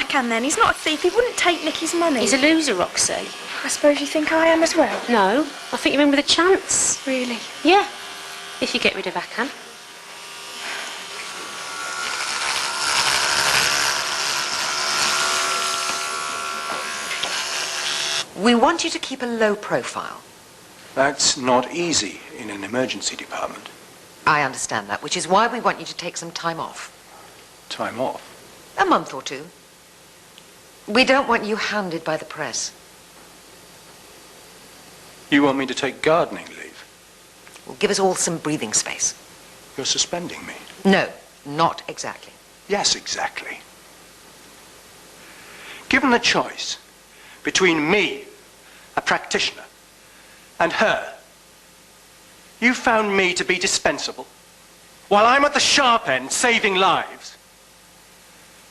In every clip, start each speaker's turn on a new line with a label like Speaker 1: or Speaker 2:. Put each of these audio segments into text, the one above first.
Speaker 1: backhand then? He's not a thief. He wouldn't take Nicky's money.
Speaker 2: He's a loser, Roxy.
Speaker 1: I suppose you think I am as well?
Speaker 2: No, I think you're in with a chance.
Speaker 1: Really?
Speaker 2: Yeah, if you get rid of backhand.
Speaker 3: We want you to keep a low profile.
Speaker 4: That's not easy in an emergency department.
Speaker 3: I understand that, which is why we want you to take some time off.
Speaker 4: Time off?
Speaker 3: A month or two. We don't want you hounded by the press.
Speaker 4: You want me to take gardening leave?
Speaker 3: Well, give us all some breathing space.
Speaker 4: You're suspending me?
Speaker 3: No, not exactly.
Speaker 4: Yes, exactly. Given the choice between me, a practitioner, and her, you found me to be dispensable, while I'm at the sharp end saving lives.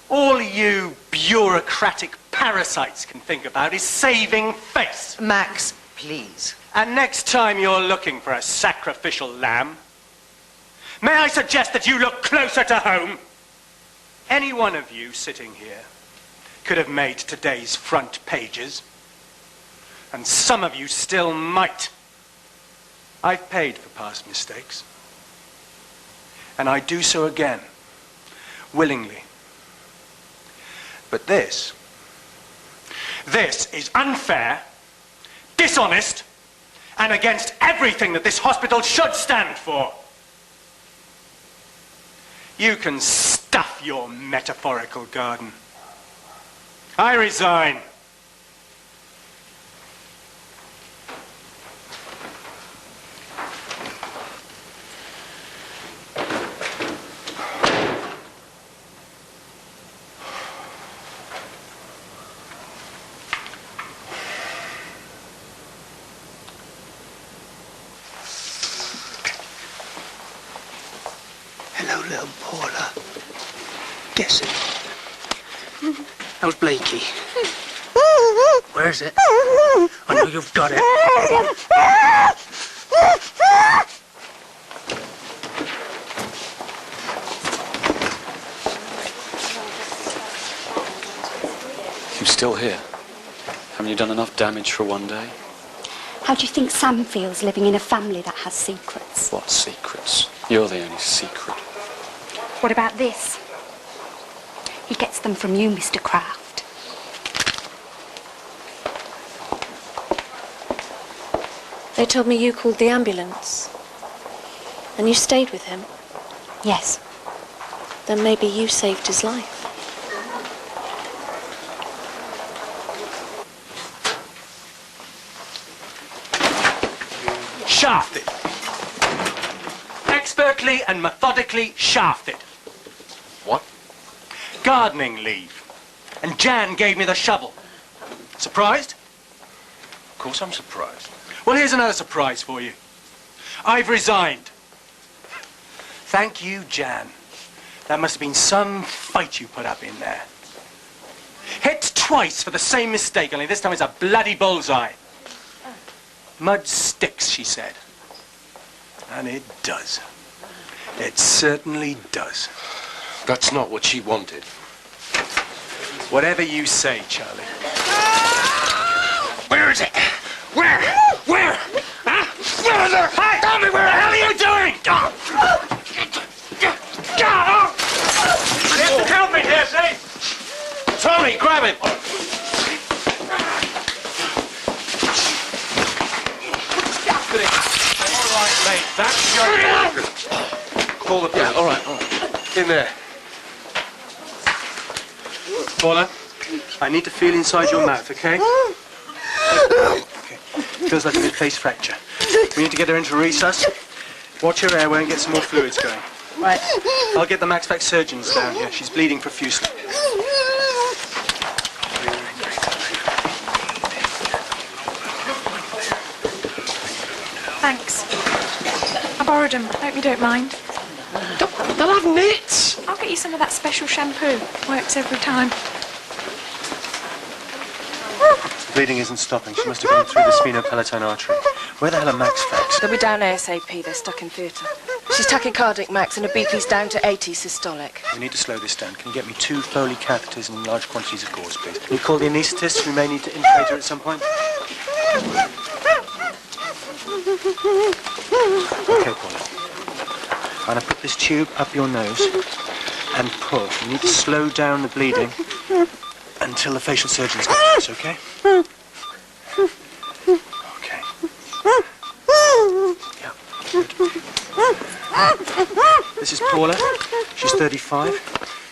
Speaker 4: All you bureaucratic parasites can think about is saving face.
Speaker 3: Max, please.
Speaker 4: And next time you're looking for a sacrificial lamb, may I suggest that you look closer to home? Any one of you sitting here could have made today's front pages, and some of you still might. I've paid for past mistakes, and I do so again, willingly. But this is unfair, dishonest, and against everything that this hospital should stand for. You can stuff your metaphorical garden. I resign.
Speaker 5: Hello, little Paula. Guess it. How's Blakey? Where is it? I know you've got it.
Speaker 6: You're still here. Haven't you done enough damage for one day?
Speaker 7: How do you think Sam feels living in a family that has secrets?
Speaker 6: What secrets? You're the only secret.
Speaker 7: What about this? He gets them from you, Mr. Kraft.
Speaker 8: They told me you called the ambulance. And you stayed with him.
Speaker 7: Yes.
Speaker 8: Then maybe you saved his life.
Speaker 4: Shafted. Expertly and methodically shafted.
Speaker 6: What?
Speaker 4: Gardening leave. And Jan gave me the shovel. Surprised?
Speaker 6: Of course I'm surprised.
Speaker 4: Well, here's another surprise for you. I've resigned. Thank you, Jan. That must have been some fight you put up in there. Hit twice for the same mistake, only this time it's a bloody bullseye. Mud sticks, she said. And it does. It certainly does.
Speaker 9: That's not what she wanted.
Speaker 4: Whatever you say, Charlie.
Speaker 5: Where is it? Where? Where? Huh? Where is it? Hey, tell me, where the hell are you doing?
Speaker 4: You have to help me here, see?
Speaker 9: Tony, grab him!
Speaker 4: All right, mate. That's your...
Speaker 9: Call the police. Yeah, all right. In there.
Speaker 4: Paula, I need to feel inside your mouth, okay? Okay. Feels like a mid-face fracture. We need to get her into resus. Watch her airway and get some more fluids going.
Speaker 1: Right.
Speaker 4: I'll get the Max-Vac surgeons down here. She's bleeding profusely.
Speaker 1: Thanks. I borrowed them. Hope you don't mind.
Speaker 9: They'll have nits.
Speaker 1: I'll get you some of that special shampoo. Works every time.
Speaker 4: The bleeding isn't stopping. She must have gone through the sphenopalatine artery. Where the hell are Max-Vacs?
Speaker 8: They'll be down ASAP. They're stuck in theatre.
Speaker 10: She's tachycardic, Max, and her BP's down to 80 systolic.
Speaker 4: We need to slow this down. Can you get me 2 Foley catheters and large quantities of gauze, please? Can you call the anaesthetist? We may need to intubate her at some point. Okay, Paula. I'm going to put this tube up your nose and pull. You need to slow down the bleeding until the facial surgeon's got this, okay? Okay. Yeah, good. This is Paula. She's 35.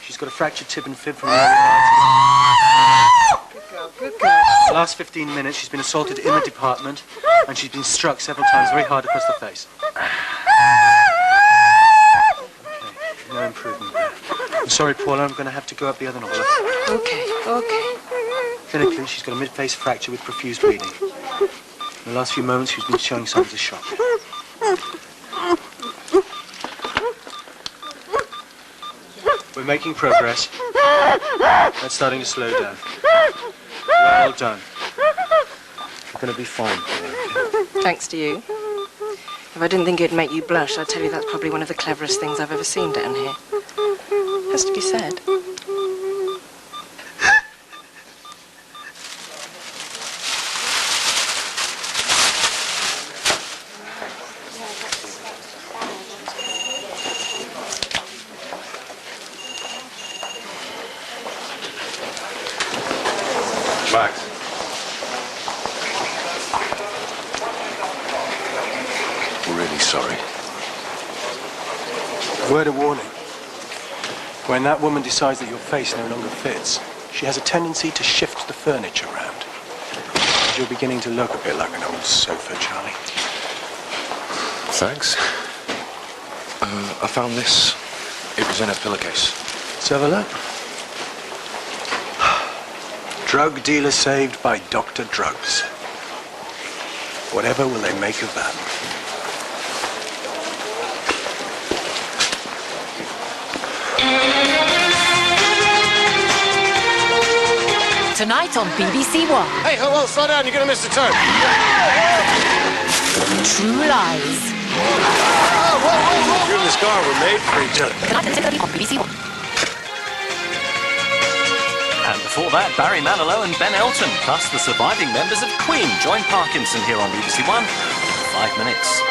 Speaker 4: She's got a fractured tib and fib from the early night.
Speaker 10: Good girl, good girl.
Speaker 4: The last 15 minutes, she's been assaulted in the department, and she's been struck several times very hard across the face. Okay, no improvement there. I'm sorry, Paula, I'm going to have to go up the other nostril.
Speaker 10: Okay, okay.
Speaker 4: Clinically, she's got a mid-face fracture with profuse bleeding. In the last few moments, she's been showing signs of shock. We're making progress. That's starting to slow down. Well done. You're going to be fine.
Speaker 10: Thanks to you. If I didn't think it'd make you blush, I'd tell you that's probably one of the cleverest things I've ever seen down here. Has to be said.
Speaker 9: Max. I'm really sorry.
Speaker 4: Word of warning. When that woman decides that your face no longer fits, she has a tendency to shift the furniture around. And you're beginning to look a bit like an old sofa, Charlie.
Speaker 9: Thanks. I found this. It was in a pillowcase.
Speaker 4: Let's have a look. Drug dealer saved by Dr. Drugs. Whatever will they make of that?
Speaker 11: Tonight on BBC One.
Speaker 9: Hey, hello, slow down, you're gonna miss the turn.
Speaker 11: True Lies.
Speaker 9: You and this car were made for each other.
Speaker 11: Tonight on BBC One.
Speaker 12: And before that, Barry Manilow and Ben Elton, plus the surviving members of Queen, joined Parkinson here on BBC One. 5 minutes.